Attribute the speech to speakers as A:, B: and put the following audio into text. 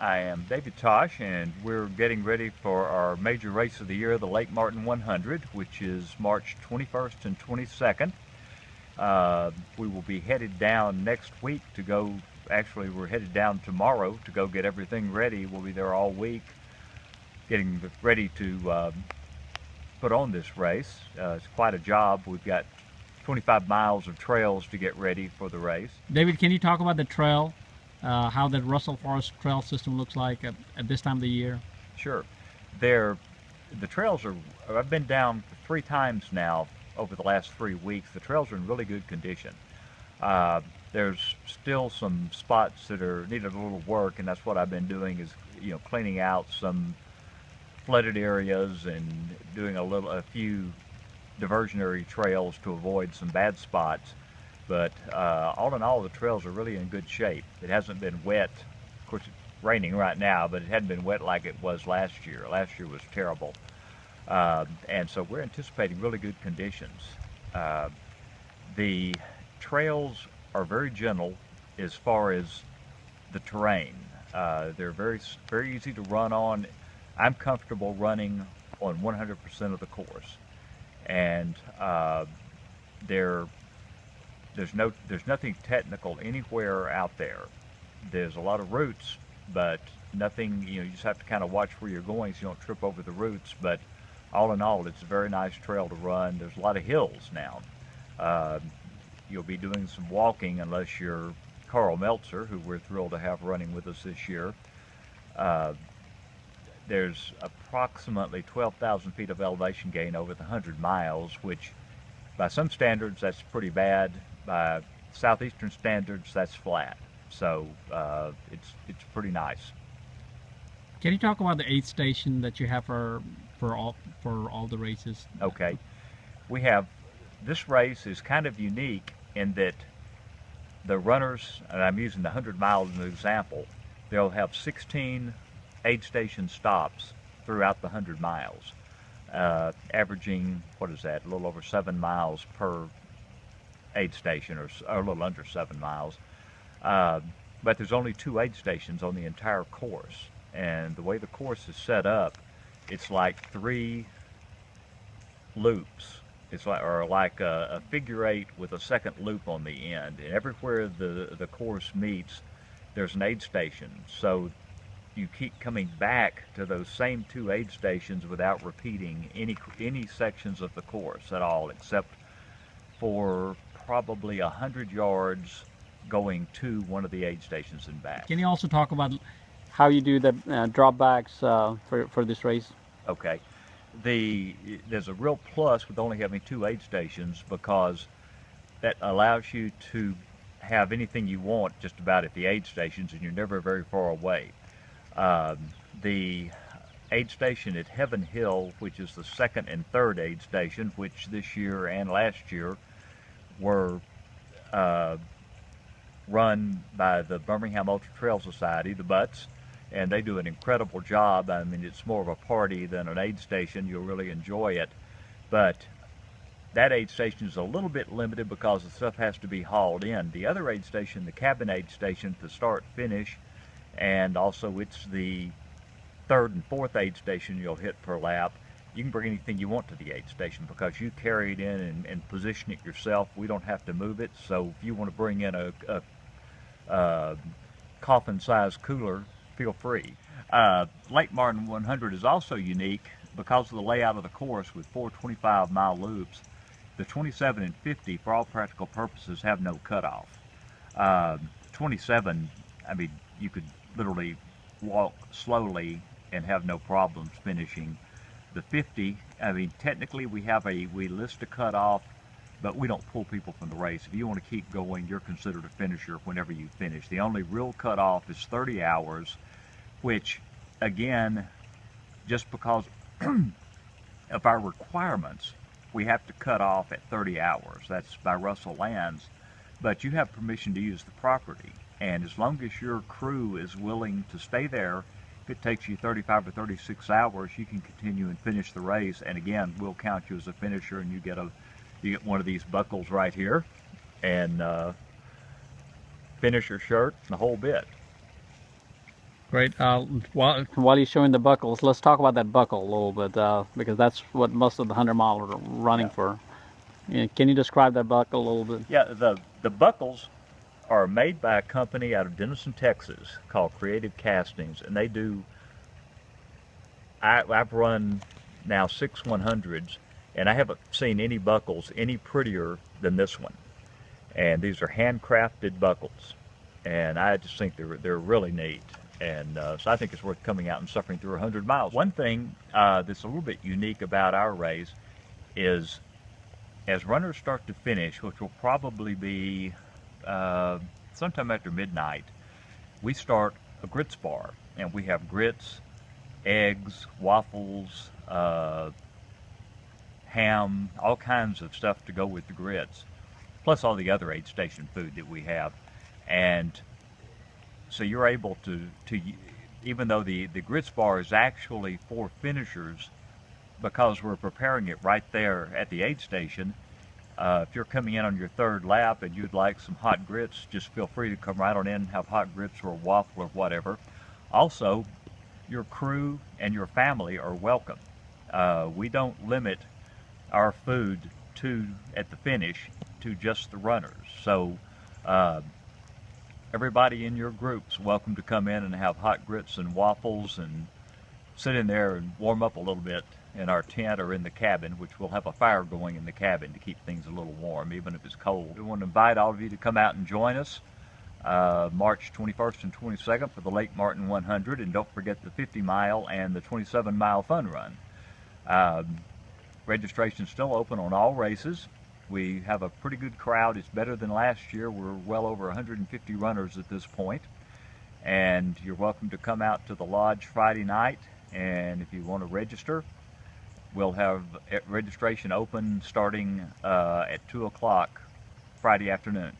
A: I am David Tosh, and we're getting ready for our major race of the year, the Lake Martin 100, which is March 21st and 22nd. We will be headed down next week to go. Actually, we're headed down tomorrow to go get everything ready. We'll be there all week getting ready to put on this race. It's quite a job. We've got 25 miles of trails to get ready for the race.
B: David, can you talk about the trail, how the Russell Forest trail system looks like at this time of the year?
A: Sure. The trails are, I've been down 3 times now over the last 3 weeks. The trails are in really good condition. There's still some spots that are needed a little work, and that's what I've been doing is, cleaning out some flooded areas and doing a few diversionary trails to avoid some bad spots. But all in all, the trails are really in good shape. It hasn't been wet. Of course, it's raining right now, but it hadn't been wet like it was last year. Last year was terrible. And so we're anticipating really good conditions. The trails are very gentle as far as the terrain. They're very, very easy to run on. I'm comfortable running on 100% of the course. And there's nothing technical anywhere out there. There's a lot of roots, but nothing, you just have to kind of watch where you're going so you don't trip over the roots. But all in all, it's a very nice trail to run. There's a lot of hills now. You'll be doing some walking unless you're Carl Meltzer, who we're thrilled to have running with us this year. There's approximately 12,000 feet of elevation gain over the 100 miles, which by some standards that's pretty bad. By southeastern standards, that's flat. So it's pretty nice.
B: Can you talk about the aid station that you have for all the races?
A: Okay, this race is kind of unique in that the runners, and I'm using the 100 miles as an example, they'll have 16 aid station stops throughout the 100 miles, averaging, what is that, a little over 7 miles per aid station, or a little under 7 miles. But there's only 2 aid stations on the entire course, and the way the course is set up, it's like 3 loops. It's like a figure 8 with a second loop on the end, and everywhere the course meets, there's an aid station. So you keep coming back to those same 2 aid stations without repeating any sections of the course at all, except for probably 100 yards going to one of the aid stations and back.
B: Can you also talk about how you do the dropbacks for this race?
A: Okay. There's a real plus with only having 2 aid stations, because that allows you to have anything you want just about at the aid stations, and you're never very far away. The aid station at Heaven Hill, which is the 2nd and 3rd aid station, which this year and last year were run by the Birmingham Ultra Trail Society, the Butts, and they do an incredible job. I mean, it's more of a party than an aid station. You'll really enjoy it. But that aid station is a little bit limited because the stuff has to be hauled in. The other aid station, the cabin aid station, to start finish, and also it's the 3rd and 4th aid station you'll hit per lap. You can bring anything you want to the aid station because you carry it in and position it yourself. We don't have to move it. So if you want to bring in a coffin-sized cooler, feel free. Lake Martin 100 is also unique because of the layout of the course with 4 25-mile loops. The 27 and 50, for all practical purposes, have no cutoff. 27, I mean, you could literally walk slowly and have no problems finishing. The 50, I mean, technically we list a cutoff, but we don't pull people from the race. If you want to keep going, you're considered a finisher whenever you finish. The only real cutoff is 30 hours, which, again, just because of our requirements, we have to cut off at 30 hours. That's by Russell Lands. But you have permission to use the property. And as long as your crew is willing to stay there, if it takes you 35 or 36 hours, you can continue and finish the race. And again, we'll count you as a finisher, and you get one of these buckles right here, and finisher shirt, and the whole bit.
B: Great. While you're showing the buckles, let's talk about that buckle a little bit because that's what most of the 100 mile are running
A: Yeah.
B: for. Yeah, can you describe that buckle a little bit?
A: Yeah, the buckles are made by a company out of Denison, Texas called Creative Castings, and they do. I've run now 6 100s, and I haven't seen any buckles any prettier than this one. And these are handcrafted buckles, and I just think they're really neat. And so I think it's worth coming out and suffering through 100 miles. One thing that's a little bit unique about our race is as runners start to finish, which will probably be sometime after midnight, we start a grits bar, and we have grits, eggs, waffles, ham, all kinds of stuff to go with the grits, plus all the other aid station food that we have. And so you're able to even though the grits bar is actually for finishers, because we're preparing it right there at the aid station, if you're coming in on your third lap and you'd like some hot grits, just feel free to come right on in and have hot grits or a waffle or whatever. Also, your crew and your family are welcome. We don't limit our food at the finish to just the runners. So everybody in your group's welcome to come in and have hot grits and waffles and sit in there and warm up a little bit in our tent or in the cabin, which we'll have a fire going in the cabin to keep things a little warm, even if it's cold. We want to invite all of you to come out and join us March 21st and 22nd for the Lake Martin 100, and don't forget the 50-mile and the 27-mile fun run. Registration's still open on all races. We have a pretty good crowd. It's better than last year. We're well over 150 runners at this point. And you're welcome to come out to the lodge Friday night. And if you want to register, we'll have registration open starting at 2 o'clock Friday afternoon.